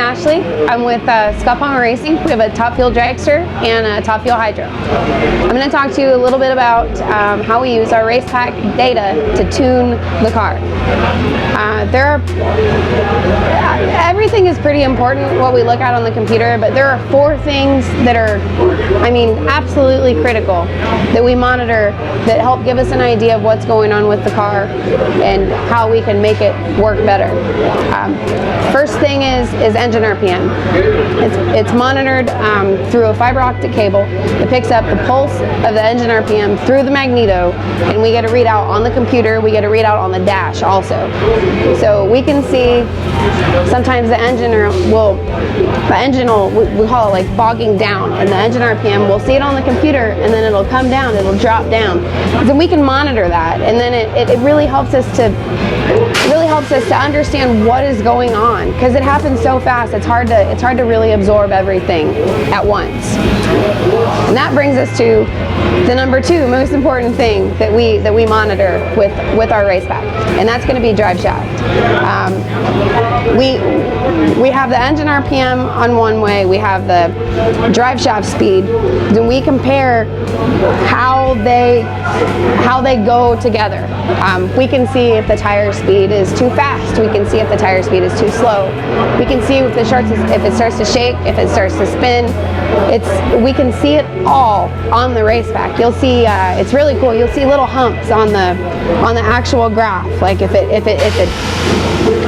Ashley. I'm with Scuffham Racing. We have a Top Fuel Dragster and a Top Fuel Hydro. I'm going to talk to you a little bit about how we use our Racepak data to tune the car. Everything is pretty important, what we look at on the computer, but there are 4 things that are, absolutely critical that we monitor that help give us an idea of what's going on with the car and how we can make it work better. First thing is engine RPM. It's monitored through a fiber optic cable. It picks up the pulse of the engine RPM through the magneto, and we get a readout on the computer. We get a readout on the dash also. So we can see sometimes the engine will, we call it like bogging down, and the engine RPM, we'll see it on the computer and then it'll come down, it'll drop down. So we can monitor that, and then it really helps us to understand what is going on, because it happens so fast. It's hard to really absorb everything at once. And that brings us to the number 2 most important thing that we monitor with our Racepak, and that's going to be Driveshaft. We have the engine RPM on one way, we have the Driveshaft speed, then we compare how they go together. We can see if the tire speed is too fast, we can see if the tire speed is too slow, we can see if it starts to shake, if it starts to spin. We can see it all on the Racepak. You'll see, it's really cool, you'll see little humps on the actual graph. Like if it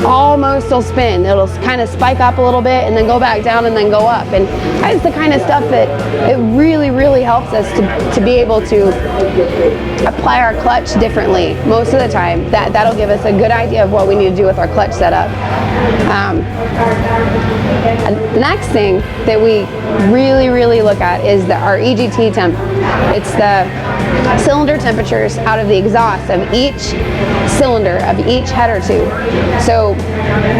almost will spin, it'll kind of spike up a little bit and then go back down and then go up, and that's the kind of stuff that it really helps us to be able to apply our clutch differently most of the time. That'll give us a good idea of what we need to do with our clutch setup. The next thing that we really look at is our Egt Temp. It's the cylinder temperatures out of the exhaust of each cylinder of each header tube. So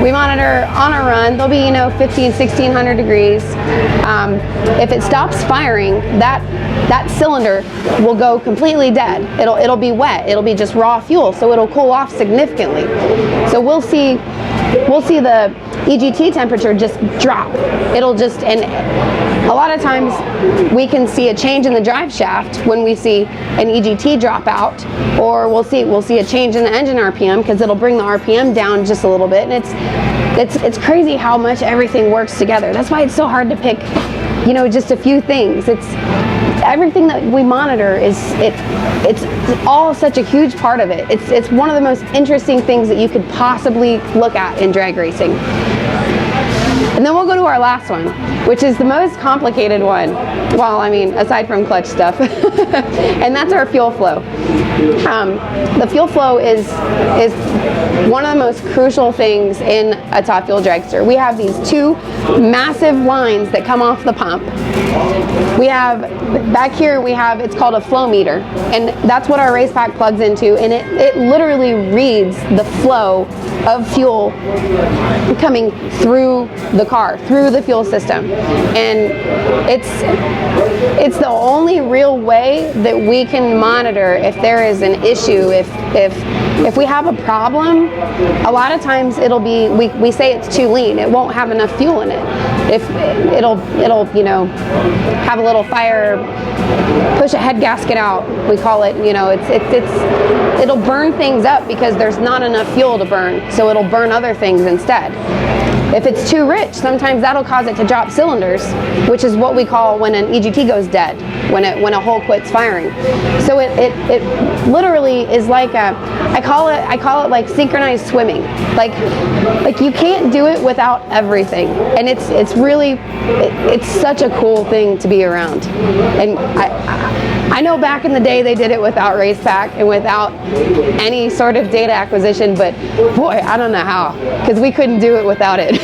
we monitor on a run, they'll be 1600 degrees. If it stops firing, that cylinder will go completely dead. It'll be wet. It'll be just raw fuel, so it'll cool off significantly. So we'll see the Egt temperature just drop. And a lot of times we can see a change in the drive shaft when we see an Egt drop out, or we'll see a change in the engine RPM, because it'll bring the RPM down just a little bit. And it's crazy how much everything works together. That's why it's so hard to pick, just a few things. Everything that we monitor it's all such a huge part of it. It's one of the most interesting things that you could possibly look at in drag racing. And then we'll go to our last one, which is the most complicated one. Well, aside from clutch stuff, and that's our fuel flow. The fuel flow is one of the most crucial things in a Top Fuel Dragster. We have these 2 massive lines that come off the pump. We have, back here it's called a flow meter, and that's what our Racepak plugs into, and it literally reads the flow of fuel coming through the car, through the fuel system. And it's the only real way that we can monitor if there is an issue, if we have a problem. A lot of times it'll be, we say it's too lean, it won't have enough fuel in it. If it'll have a little fire, push a head gasket out, we call it, it'll burn things up because there's not enough fuel to burn, so it'll burn other things instead. If it's too rich, sometimes that'll cause it to drop cylinders, which is what we call when an EGT goes dead, when a hole quits firing. So it literally is like I call it like synchronized swimming. Like you can't do it without everything, and it's really such a cool thing to be around. And I know back in the day they did it without Racepak and without any sort of data acquisition, but boy, I don't know how, because we couldn't do it without it.